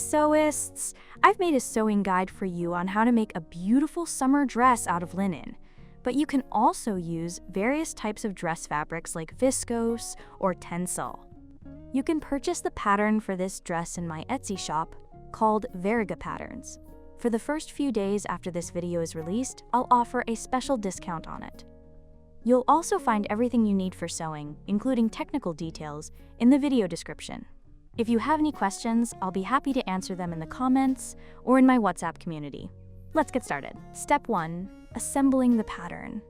sewists! I've made a sewing guide for you on how to make a beautiful summer dress out of linen. But you can also use various types of dress fabrics like viscose or tencel. You can purchase the pattern for this dress in my Etsy shop called Veriga Patterns. For the first few days after this video is released, I'll offer a special discount on it. You'll also find everything you need for sewing, including technical details, in the video description. If you have any questions, I'll be happy to answer them in the comments or in my WhatsApp community. Let's get started. Step 1. Assembling the pattern.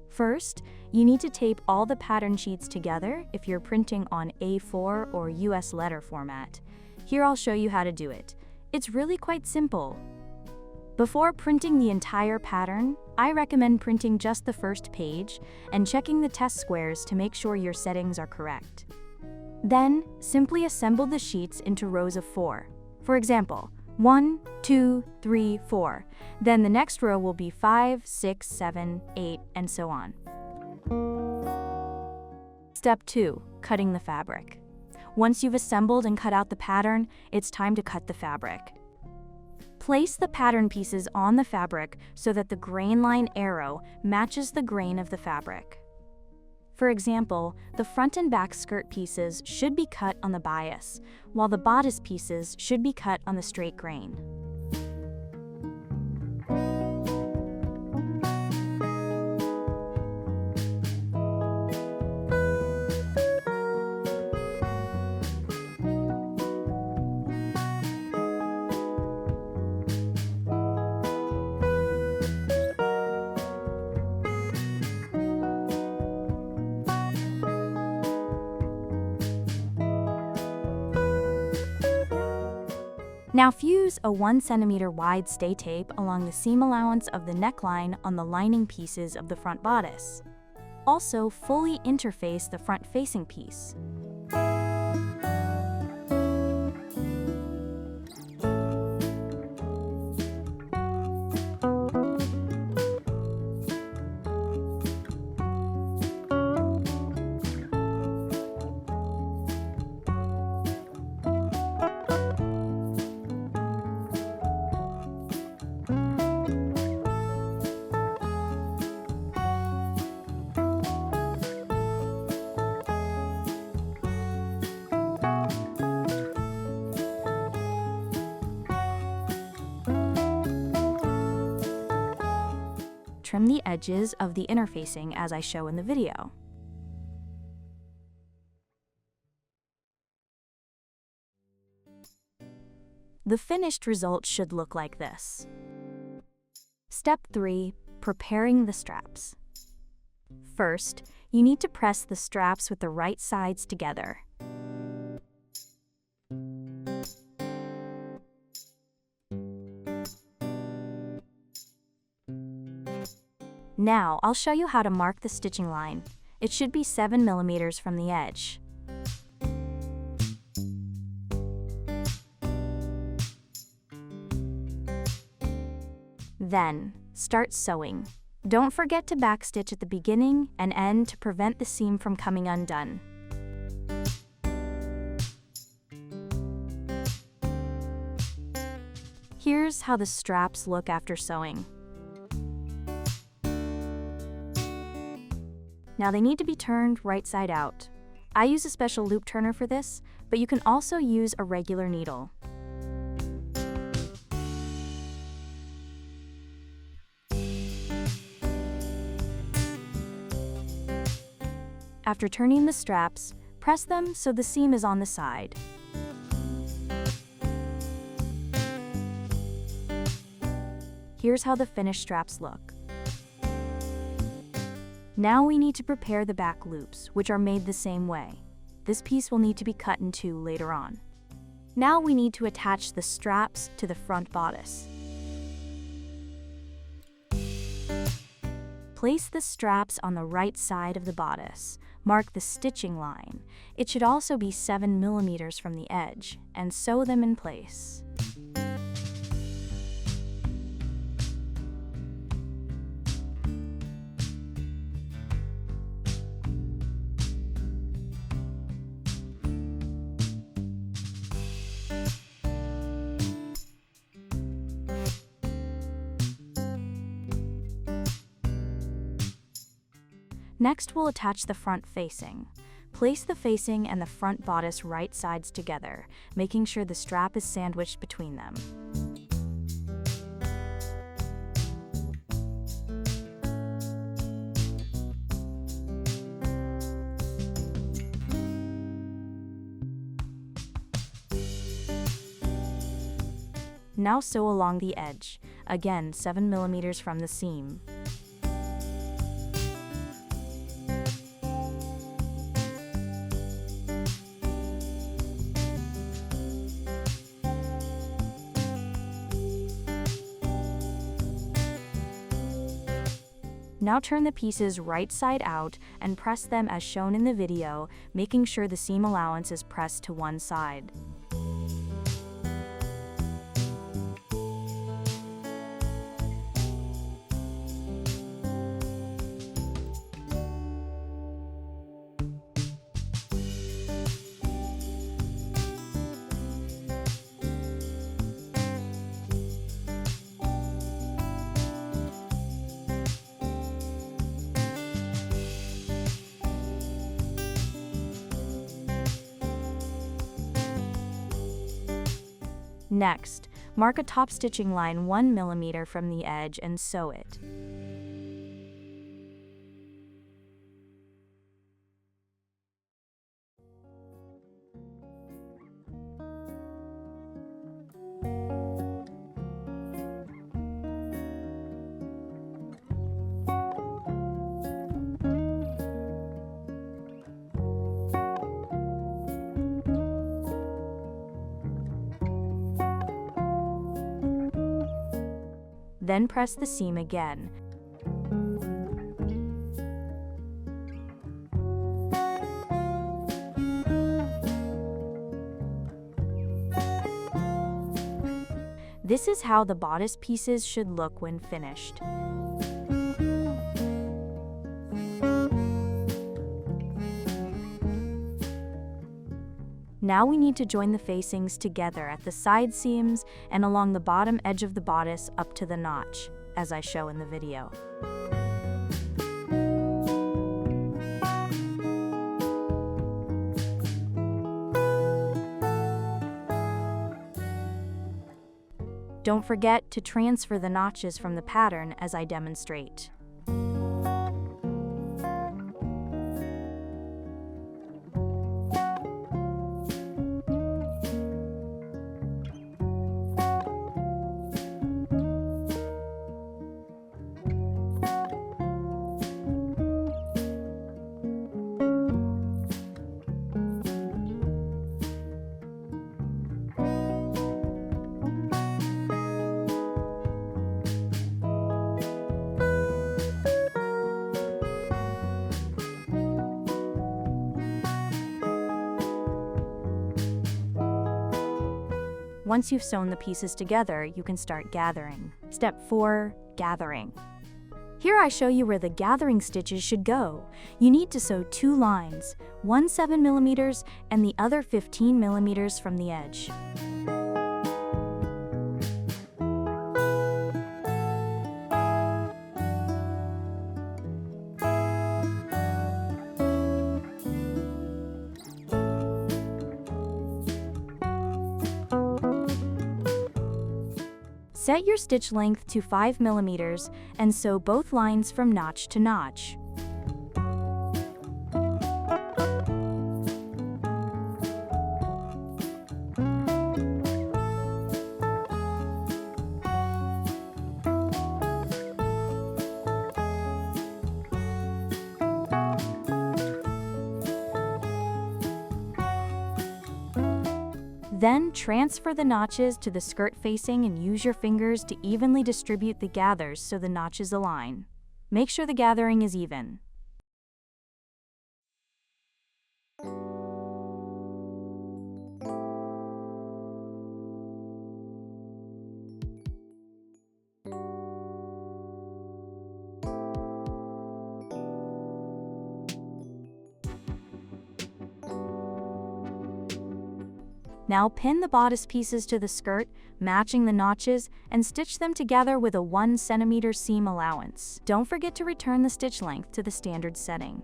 First, you need to tape all the pattern sheets together if you're printing on A4 or US letter format. Here I'll show you how to do it. It's really quite simple. Before printing the entire pattern, I recommend printing just the first page and checking the test squares to make sure your settings are correct. Then, simply assemble the sheets into rows of 4. For example, 1, 2, 3, 4. Then the next row will be 5, 6, 7, 8, and so on. Step 2. Cutting the fabric. Once you've assembled and cut out the pattern, it's time to cut the fabric. Place the pattern pieces on the fabric so that the grain line arrow matches the grain of the fabric. For example, the front and back skirt pieces should be cut on the bias, while the bodice pieces should be cut on the straight grain. Now fuse a 1 cm wide stay tape along the seam allowance of the neckline on the lining pieces of the front bodice. Also, fully interface the front-facing piece. Trim the edges of the interfacing as I show in the video. The finished result should look like this. Step 3. Preparing the straps. First, you need to press the straps with the right sides together. Now, I'll show you how to mark the stitching line. It should be 7 mm from the edge. Then, start sewing. Don't forget to backstitch at the beginning and end to prevent the seam from coming undone. Here's how the straps look after sewing. Now they need to be turned right side out. I use a special loop turner for this, but you can also use a regular needle. After turning the straps, press them so the seam is on the side. Here's how the finished straps look. Now we need to prepare the back loops, which are made the same way. This piece will need to be cut in two later on. Now we need to attach the straps to the front bodice. Place the straps on the right side of the bodice. Mark the stitching line. It should also be 7 mm from the edge, and sew them in place. Next, we'll attach the front facing. Place the facing and the front bodice right sides together, making sure the strap is sandwiched between them. Now sew along the edge, again 7 mm from the seam. Now turn the pieces right side out and press them as shown in the video, making sure the seam allowance is pressed to one side. Next, mark a top stitching line 1 mm from the edge and sew it. Then press the seam again. This is how the bodice pieces should look when finished. Now we need to join the facings together at the side seams and along the bottom edge of the bodice up to the notch, as I show in the video. Don't forget to transfer the notches from the pattern as I demonstrate. Once you've sewn the pieces together, you can start gathering. Step 4. Gathering. Here I show you where the gathering stitches should go. You need to sew 2 lines, one 7 mm and the other 15 mm from the edge. Set your stitch length to 5 mm and sew both lines from notch to notch. Then transfer the notches to the skirt facing and use your fingers to evenly distribute the gathers so the notches align. Make sure the gathering is even. Now pin the bodice pieces to the skirt, matching the notches, and stitch them together with a 1 cm seam allowance. Don't forget to return the stitch length to the standard setting.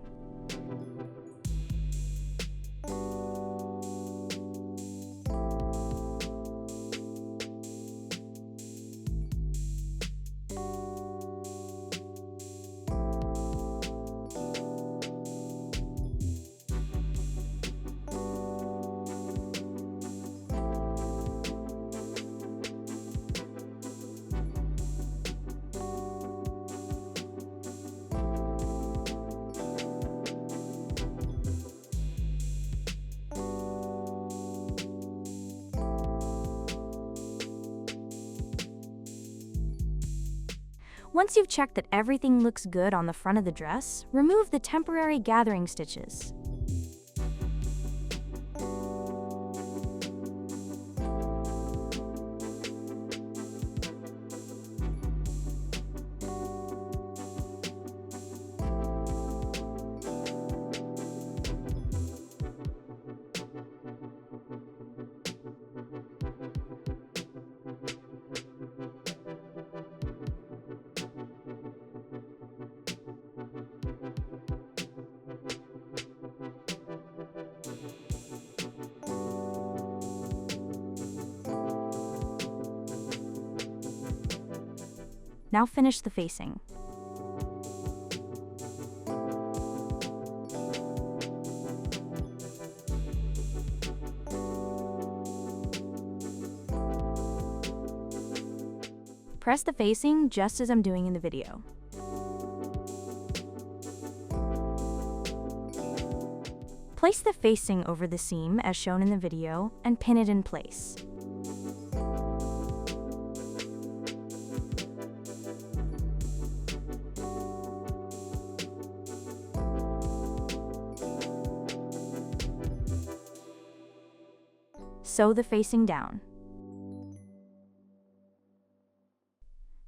Once you've checked that everything looks good on the front of the dress, remove the temporary gathering stitches. Now finish the facing. Press the facing just as I'm doing in the video. Place the facing over the seam as shown in the video and pin it in place. Sew the facing down.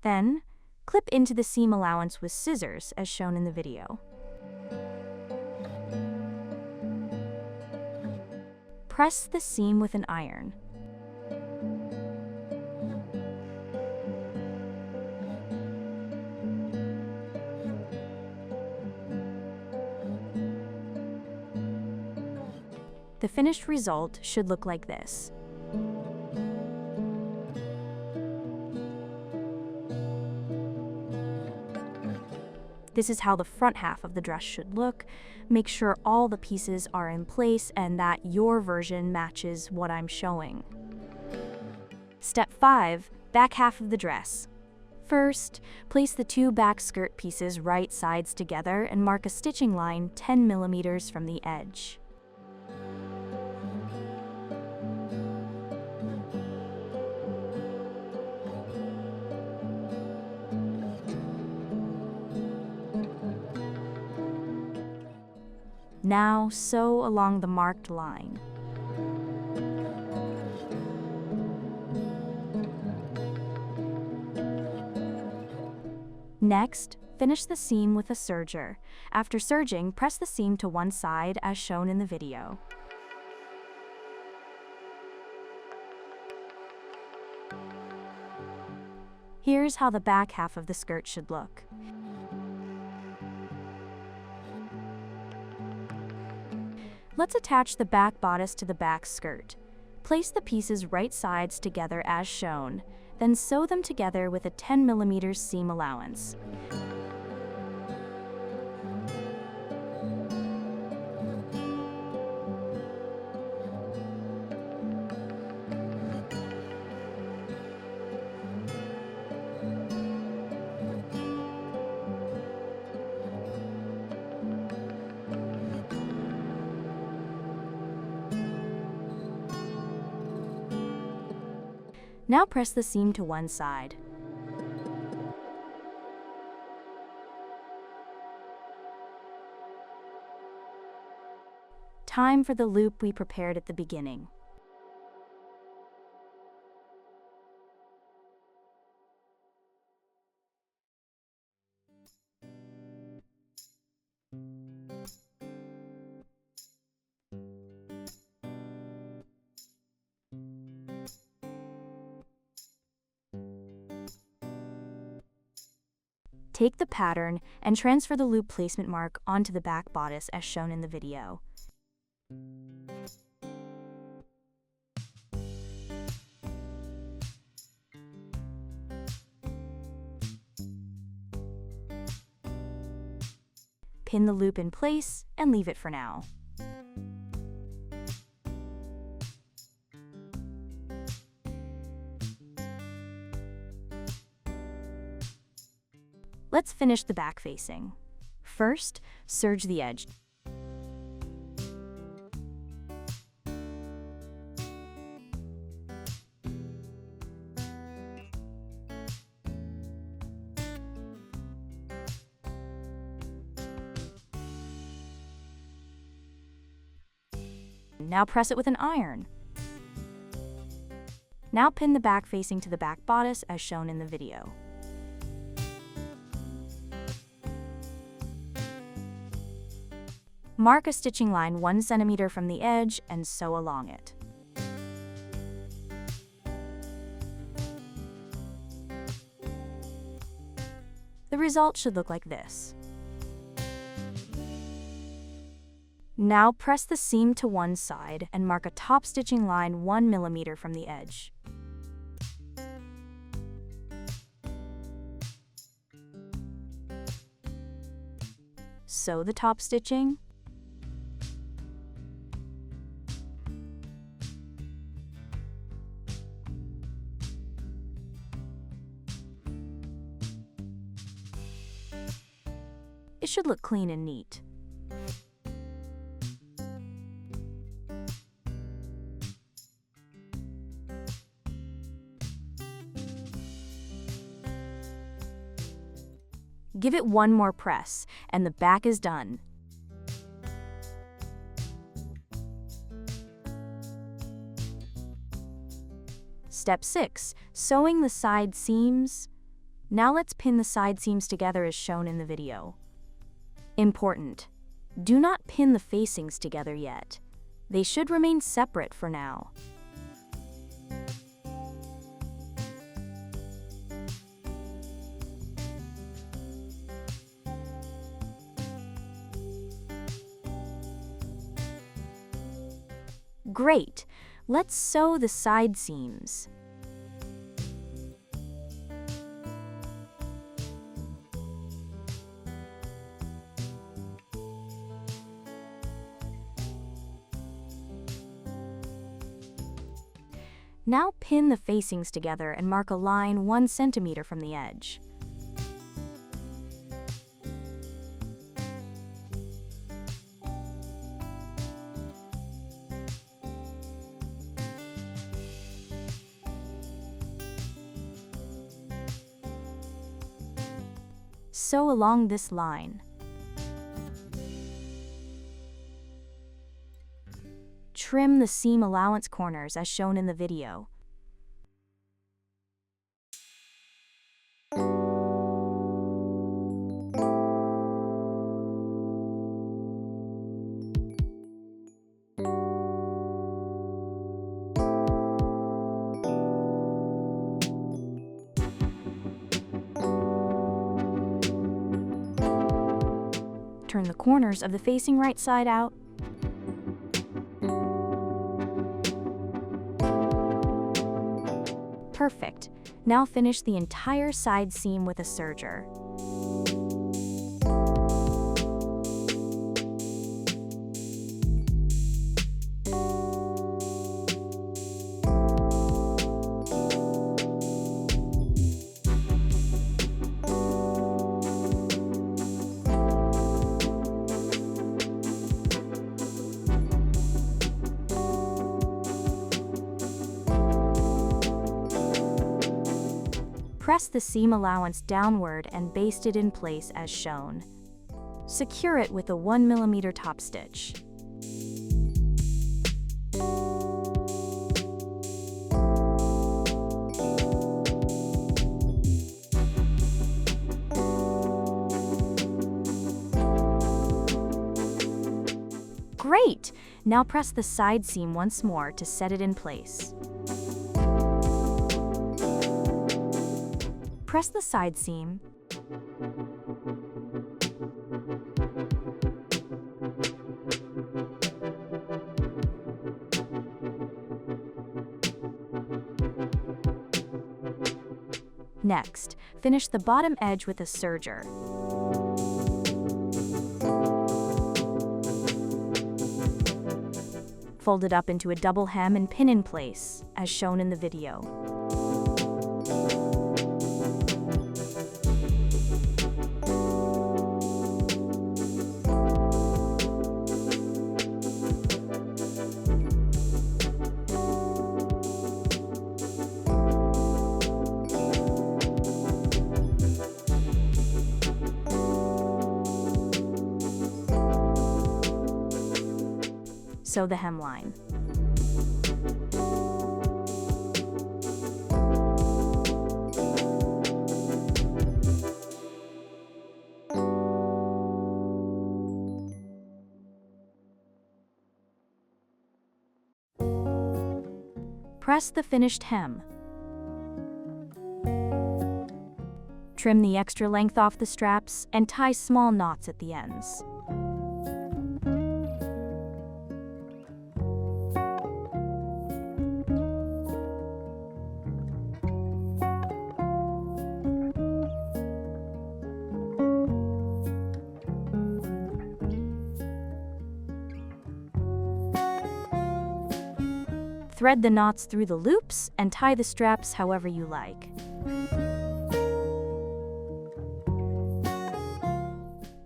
Then, clip into the seam allowance with scissors as shown in the video. Press the seam with an iron. The finished result should look like this. This is how the front half of the dress should look. Make sure all the pieces are in place and that your version matches what I'm showing. Step 5. Back half of the dress. First, place the 2 back skirt pieces right sides together and mark a stitching line 10 mm from the edge. Now sew along the marked line. Next, finish the seam with a serger. After serging, press the seam to one side as shown in the video. Here's how the back half of the skirt should look. Let's attach the back bodice to the back skirt. Place the pieces right sides together as shown, then sew them together with a 10 mm seam allowance. Now press the seam to one side. Time for the loop we prepared at the beginning. Take the pattern and transfer the loop placement mark onto the back bodice as shown in the video. Pin the loop in place and leave it for now. Let's finish the back facing. First, serge the edge. Now press it with an iron. Now pin the back facing to the back bodice as shown in the video. Mark a stitching line 1 centimeter from the edge and sew along it. The result should look like this. Now press the seam to one side and mark a top stitching line 1 millimeter from the edge. Sew the top stitching. It should look clean and neat. Give it one more press, and the back is done. Step 6. Sewing the side seams. Now let's pin the side seams together as shown in the video. Important: do not pin the facings together yet. They should remain separate for now. Great! Let's sew the side seams. Now pin the facings together and mark a line 1 centimeter from the edge. Sew along this line. Trim the seam allowance corners as shown in the video. Turn the corners of the facing right side out. Perfect. Now finish the entire side seam with a serger. Press the seam allowance downward and baste it in place as shown. Secure it with a 1 millimeter top stitch. Great! Now press the side seam once more to set it in place. Press the side seam, Next, finish the bottom edge with a serger. Fold it up into a double hem and pin in place, as shown in the video. Sew the hemline. Press the finished hem. Trim the extra length off the straps and tie small knots at the ends. Thread the knots through the loops and tie the straps however you like.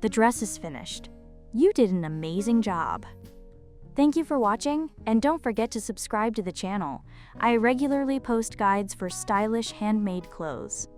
The dress is finished. You did an amazing job. Thank you for watching, and don't forget to subscribe to the channel. I regularly post guides for stylish handmade clothes.